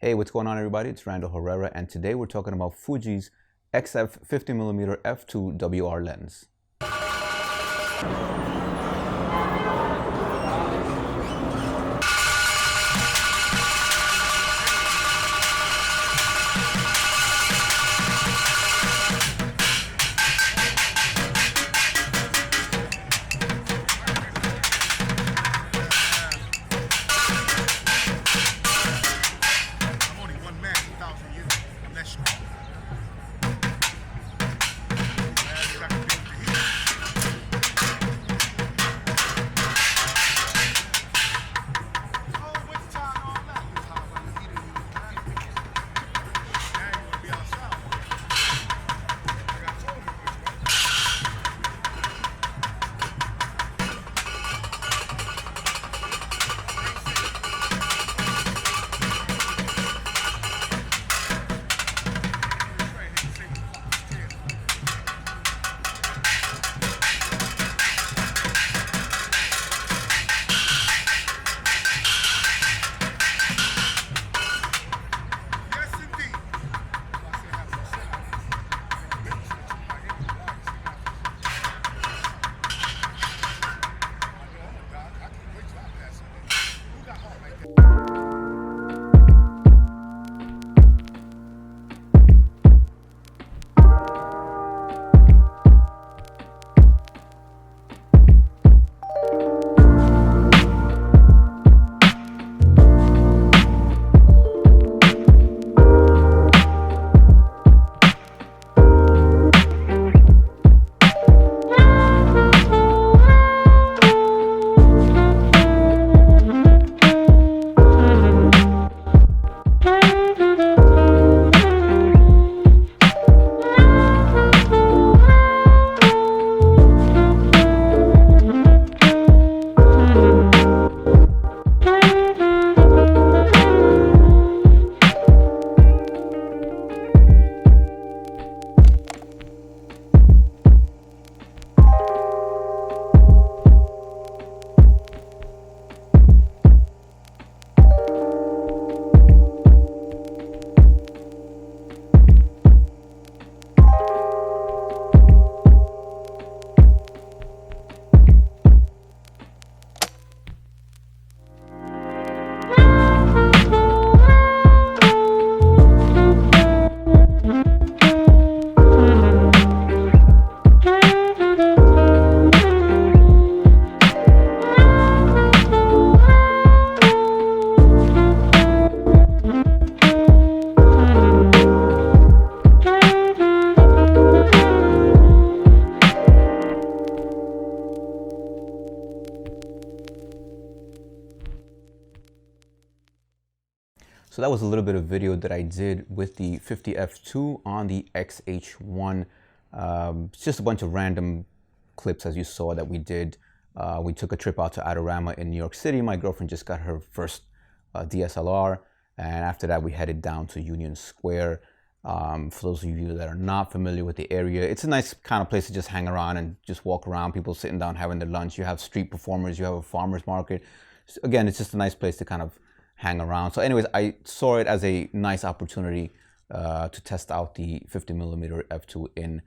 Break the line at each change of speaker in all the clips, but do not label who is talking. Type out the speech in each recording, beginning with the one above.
Hey, what's going on everybody? It's Randall Herrera, and today we're talking about Fuji's XF 50mm f2 WR lens. So that was a little bit of video that I did with the 50f2 on the XH1. It's just a bunch of random clips, as you saw, that we did. We took a trip out to Adorama in New York City. My girlfriend just got her first DSLR, and after that we headed down to Union Square. For those of you that are not familiar with the area, it's a nice kind of place to just hang around and just walk around. People sitting down having their lunch. You have street performers, you have a farmer's market. Again, it's just a nice place to kind of hang around. So anyways, I saw it as a nice opportunity to test out the 50mm f2 in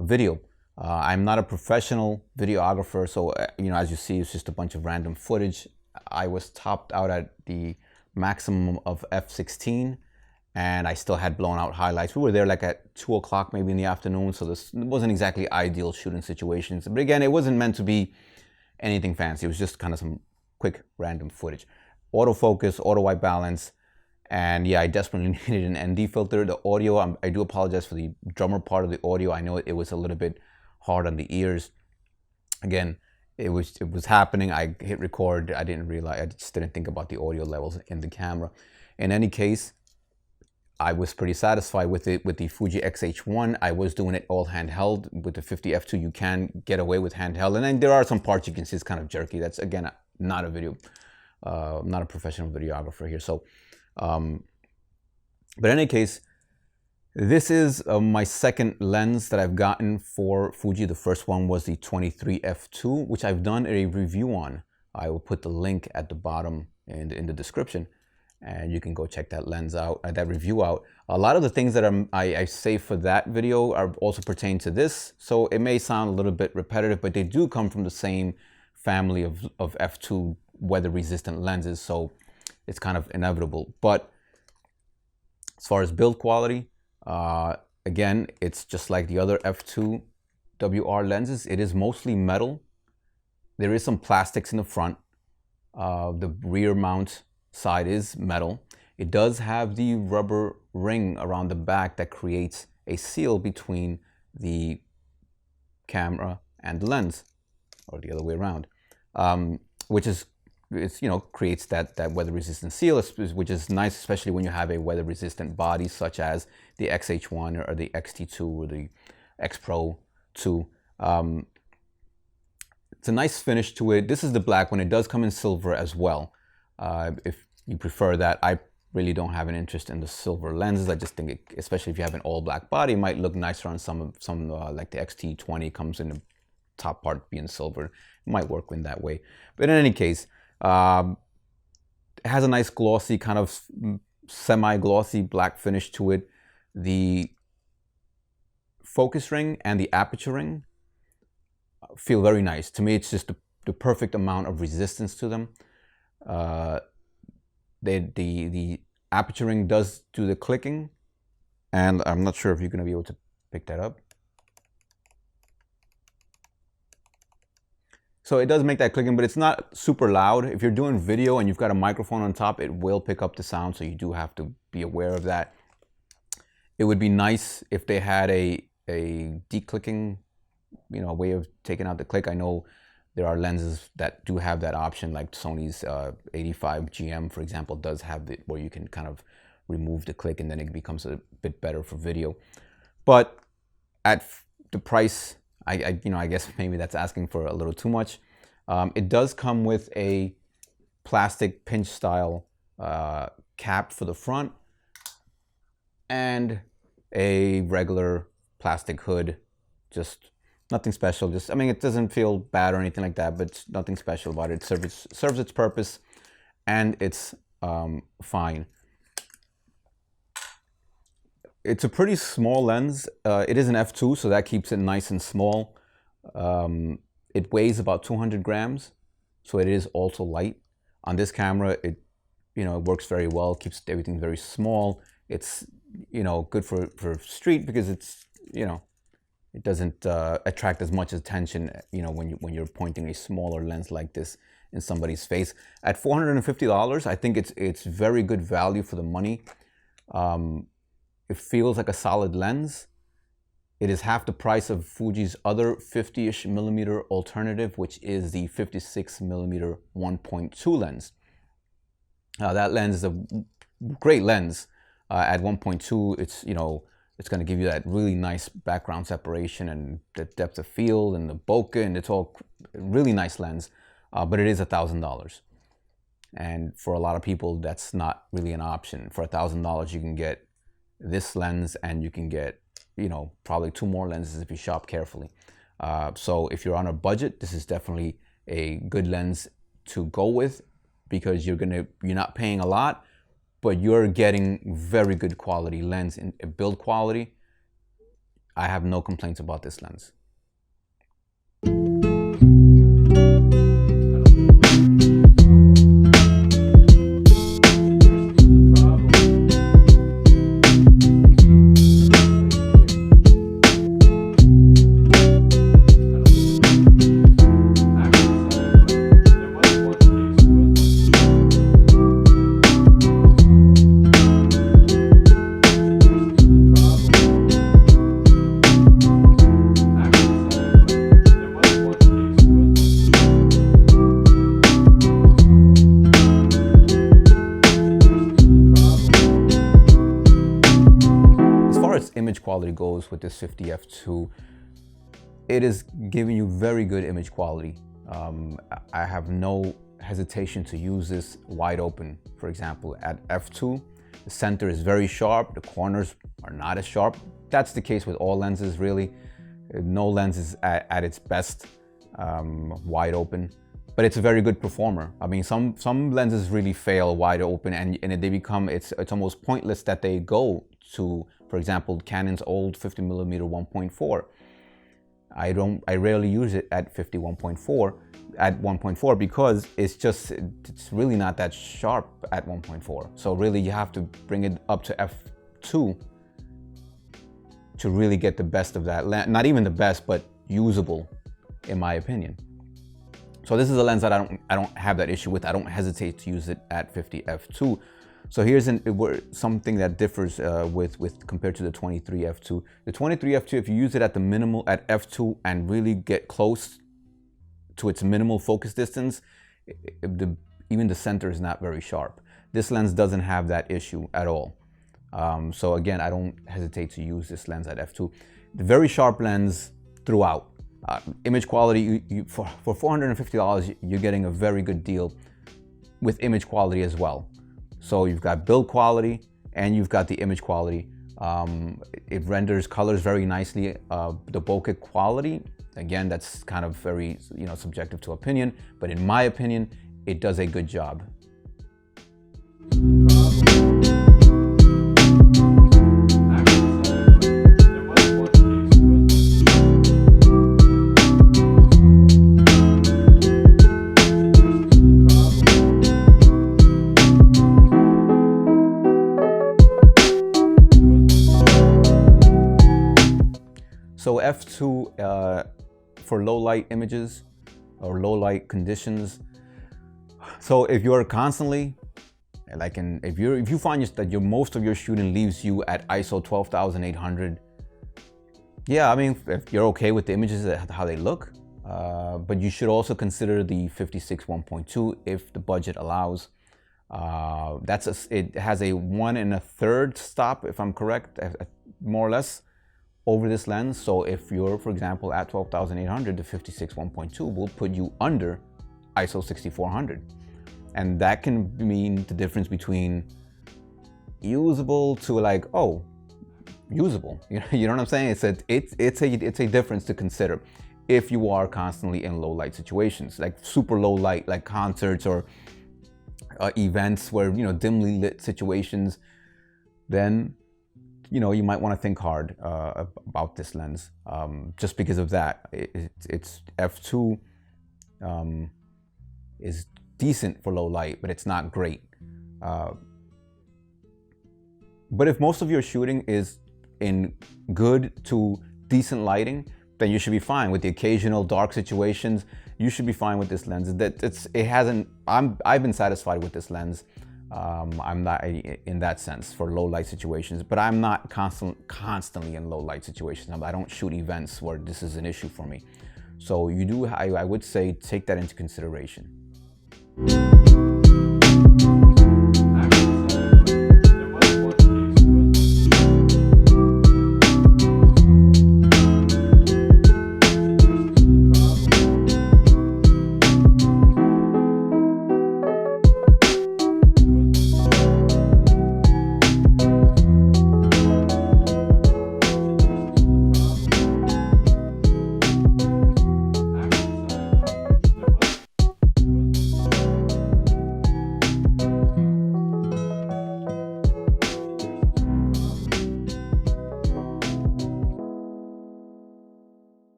video. I'm not a professional videographer, so as you see, it's just a bunch of random footage. I was topped out at the maximum of f16, and I still had blown out highlights. We were there like at 2 o'clock maybe in the afternoon, so this wasn't exactly ideal shooting situations. But again, it wasn't meant to be anything fancy. It was just kind of some quick random footage. Autofocus, auto white balance, and yeah, I desperately needed an ND filter. The audio, I do apologize for the drummer part of the audio. I know it was a little bit hard on the ears. Again, it was happening. I hit record. I didn't realize. I just didn't think about the audio levels in the camera. In any case, I was pretty satisfied with it. With the Fuji XH1, I was doing it all handheld. With the 50f2, you can get away with handheld, and then there are some parts you can see it's kind of jerky. That's again not a video. I'm not a professional videographer here. So, but in any case, this is my second lens that I've gotten for Fuji. The first one was the 23f2, which I've done a review on. I will put the link at the bottom in the description. and you can go check that lens out, that review out. A lot of the things that I say for that video are also pertain to this, so it may sound a little bit repetitive, but they do come from the same family of f2 weather resistant lenses, so it's kind of inevitable. But as far as build quality, again, it's just like the other f2 WR lenses. It is mostly metal. There is some plastics in the front. The rear mount side is metal. It does have the rubber ring around the back that creates a seal between the camera and the lens, or the other way around, which is, creates that weather resistant seal, which is nice, especially when you have a weather resistant body such as the XH1 or the XT2 or the X Pro 2. It's a nice finish to it. This is the black one. It does come in silver as well. If you prefer that, I really don't have an interest in the silver lenses. I just think, especially if you have an all black body, it might look nicer on some like the XT20 comes in the top part being silver. It might work in that way. But in any case, it has a nice glossy, kind of semi-glossy black finish to it. The focus ring and the aperture ring feel very nice. To me, it's just the perfect amount of resistance to them. The aperture ring does do the clicking, and I'm not sure if you're going to be able to pick that up. So it does make that clicking, but it's not super loud. If you're doing video and you've got a microphone on top, it will pick up the sound, so you do have to be aware of that. It would be nice if they had a declicking, way of taking out the click. I know there are lenses that do have that option, like Sony's 85 GM, for example, does have it where you can kind of remove the click and then it becomes a bit better for video. But at the price, I guess maybe that's asking for a little too much. It does come with a plastic pinch style cap for the front and a regular plastic hood. Just nothing special. Just, I mean, it doesn't feel bad or anything like that, but nothing special about it. It serves its purpose, and it's fine. It's a pretty small lens. It is an f2, so that keeps it nice and small. It weighs about 200 grams, so it is also light. On this camera, it works very well, keeps everything very small. It's good for street because it's it doesn't attract as much attention when you're pointing a smaller lens like this in somebody's face. At $450, I think it's very good value for the money. It feels like a solid lens. It is half the price of Fuji's other 50-ish millimeter alternative, which is the 56 millimeter 1.2 lens. That lens is a great lens. At 1.2, it's going to give you that really nice background separation and the depth of field and the bokeh, and it's all really nice lens. But it is $1,000, and for a lot of people, that's not really an option. For $1,000, you can get this lens, and you can get probably 2 more lenses if you shop carefully. So if you're on a budget, this is definitely a good lens to go with, because you're not paying a lot, but you're getting very good quality lens in build quality. I have no complaints about this lens. Image quality goes with this 50f2, it is giving you very good image quality. I have no hesitation to use this wide open. For example, at f2, the center is very sharp, the corners are not as sharp. That's the case with all lenses, really. No lens is at its best wide open. but it's a very good performer. I mean, some lenses really fail wide open, and they become, it's almost pointless that they go to, for example, Canon's old 50mm 1.4. I rarely use it at 1.4 because it's really not that sharp at 1.4. So really you have to bring it up to f2 to really get the best of that lens. Not even the best, but usable, in my opinion. So this is a lens that I don't have that issue with. I don't hesitate to use it at 50 f2. So here's something that differs with compared to the 23 f2. The 23 f2, if you use it at the minimal at f2 and really get close to its minimal focus distance, even the center is not very sharp. This lens doesn't have that issue at all. So again, I don't hesitate to use this lens at f2. The very sharp lens throughout. Image quality, for $450, you're getting a very good deal with image quality as well. So you've got build quality and you've got the image quality. It renders colors very nicely. The bokeh quality, again, that's kind of very, subjective to opinion, but in my opinion, it does a good job. So f2 for low light images or low light conditions. So if you're constantly, if you find that most of your shooting leaves you at ISO 12,800, yeah, I mean, if you're okay with the images, how they look, but you should also consider the 56 1.2 if the budget allows. It has a 1 1/3 stop, if I'm correct, more or less, over this lens. So if you're, for example, at 12,800, the 56 1.2 will put you under ISO 6400. And that can mean the difference between usable to usable. You know what I'm saying? It's a difference to consider if you are constantly in low light situations, like super low light, like concerts or events where, dimly lit situations. Then you might want to think hard about this lens, just because of that. It's f2 is decent for low light, but it's not great. But if most of your shooting is in good to decent lighting, then you should be fine. With the occasional dark situations, you should be fine with this lens. I've been satisfied with this lens. I'm not in that sense for low light situations, but I'm not constantly in low light situations. I don't shoot events where this is an issue for me. So I would say take that into consideration.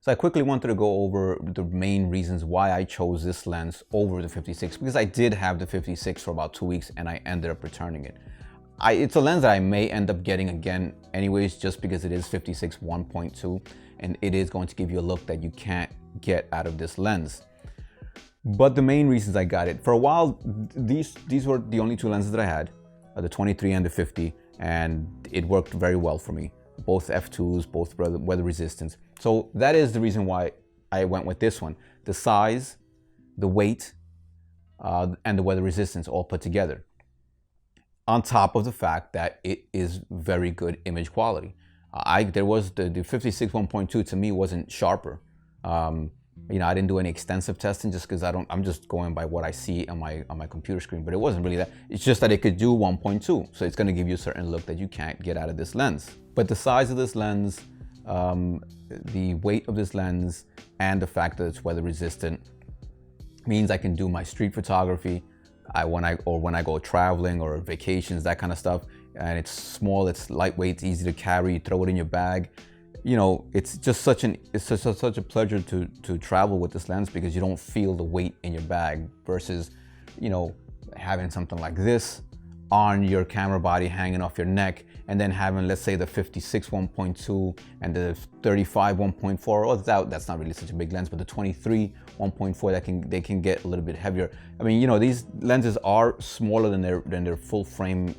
So I quickly wanted to go over the main reasons why I chose this lens over the 56, because I did have the 56 for about 2 weeks and I ended up returning it. It's a lens that I may end up getting again anyways, just because it is 56 1.2 and it is going to give you a look that you can't get out of this lens. But the main reasons I got it, for a while, these were the only two lenses that I had, the 23 and the 50, and it worked very well for me. Both f2s, both weather resistance. So that is the reason why I went with this one. The size, the weight, and the weather resistance all put together. On top of the fact that it is very good image quality. There was the 56 1.2 to me wasn't sharper. I didn't do any extensive testing just because I'm just going by what I see on my computer screen, but it wasn't really that. It's just that it could do 1.2. So it's going to give you a certain look that you can't get out of this lens. But the size of this lens, The weight of this lens and the fact that it's weather resistant means I can do my street photography when I go traveling or vacations, that kind of stuff. And it's small, it's lightweight, it's easy to carry, you throw it in your bag. You know, it's just such a pleasure to travel with this lens, because you don't feel the weight in your bag versus, you know, having something like this on your camera body hanging off your neck, and then having, let's say, the 56 1.2 and the 35 1.4. Oh, that's not really such a big lens, but the 23 1.4, they can get a little bit heavier. I mean, you know, these lenses are smaller than their full frame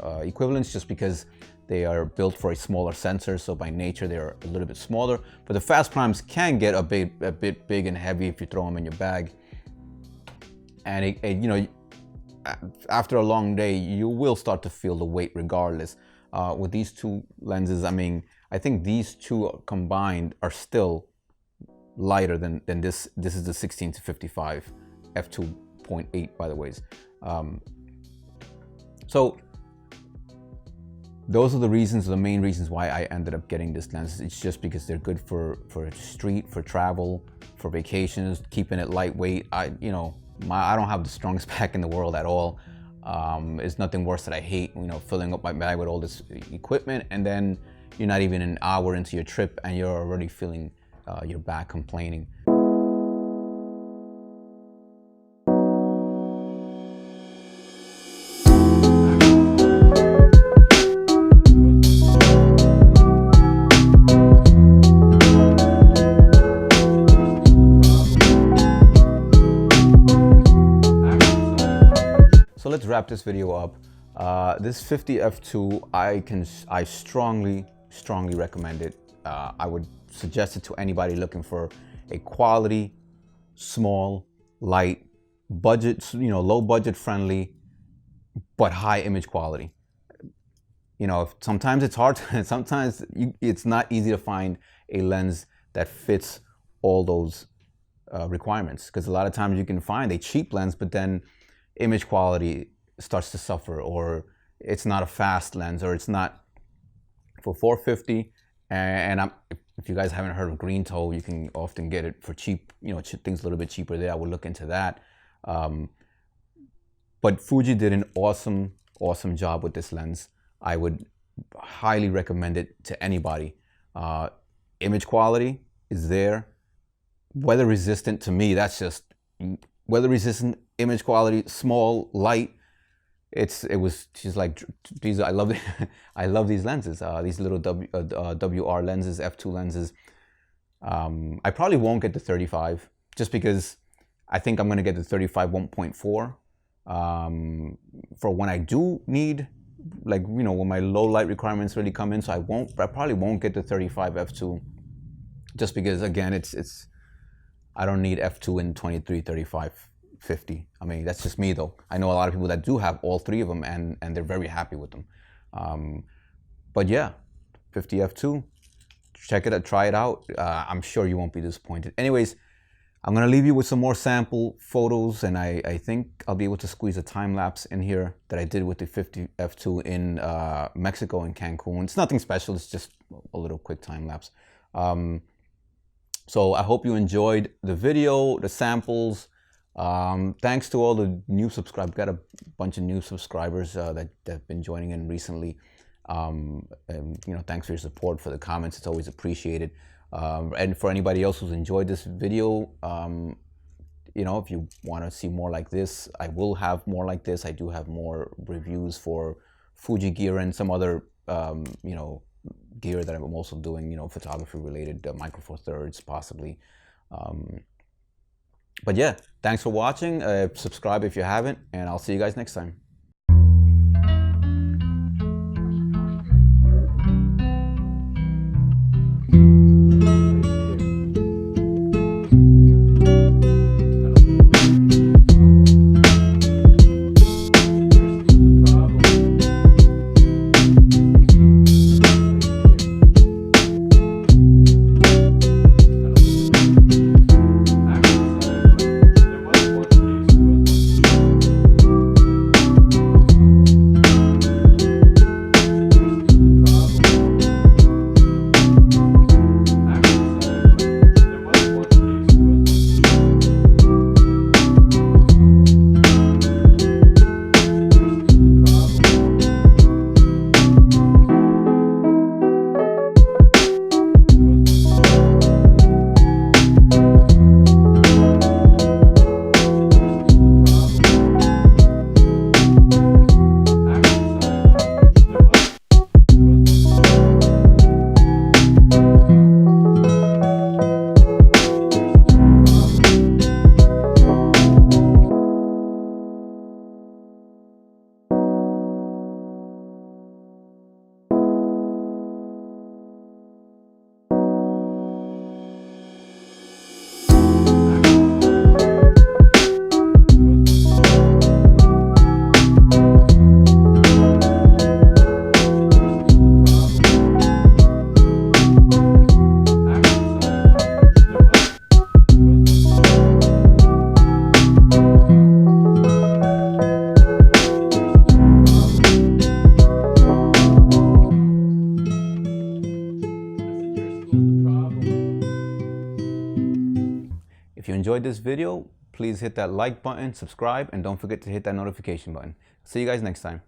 equivalents, just because they are built for a smaller sensor, so by nature they're a little bit smaller. But the fast primes can get a bit big and heavy if you throw them in your bag. And you know, after a long day, you will start to feel the weight regardless. With these two lenses, I mean, I think these two combined are still lighter than this. This is the 16 to 55 f2.8, by the way. So those are the main reasons why I ended up getting this lens. It's just because they're good for street, for travel, for vacations, keeping it lightweight. I don't have the strongest back in the world at all. It's nothing worse that I hate, you know, filling up my bag with all this equipment, and then you're not even an hour into your trip and you're already feeling your back complaining. So let's wrap this video up. This 50 f2, I strongly recommend it. I would suggest it to anybody looking for a quality, small, light, budget, you know, low budget friendly, but high image quality. You know, sometimes it's hard, sometimes it's not easy to find a lens that fits all those requirements, because a lot of times you can find a cheap lens, but then image quality starts to suffer, or it's not a fast lens, or it's not for 450. And if you guys haven't heard of green toe, you can often get it for cheap, you know, things a little bit cheaper there. I would look into that. But Fuji did an awesome job with this lens. I would highly recommend it to anybody. Image quality is there. Weather resistant, to me, that's just weather resistant, image quality, small, light. It was just like these. I love I love these lenses. These little WR lenses, f2 lenses. I probably won't get the 35, just because I think I'm gonna get the 35 1.4 for when I do need, like, you know, when my low light requirements really come in. So I probably won't get the 35 f2, just because, again, I don't need f2 in 23, 35, 50. I mean, that's just me though. I know a lot of people that do have all three of them, and they're very happy with them. But yeah, 50 f2, check it out, try it out. I'm sure you won't be disappointed. Anyways, I'm gonna leave you with some more sample photos, and I think I'll be able to squeeze a time lapse in here that I did with the 50 f2 in Mexico, in Cancun. It's nothing special, it's just a little quick time lapse. So I hope you enjoyed the video, the samples. Thanks to all the new subscribers. Got a bunch of new subscribers that have been joining in recently. And, you know, thanks for your support, for the comments. It's always appreciated. And for anybody else who's enjoyed this video, you know, if you want to see more like this, I will have more like this. I do have more reviews for Fuji gear and some other, you know, gear that I'm also doing, you know, photography related, Micro Four Thirds possibly. But yeah, thanks for watching. Subscribe if you haven't, and I'll see you guys next time. enjoyed this video, please hit that like button, subscribe, and don't forget to hit that notification button. See you guys next time.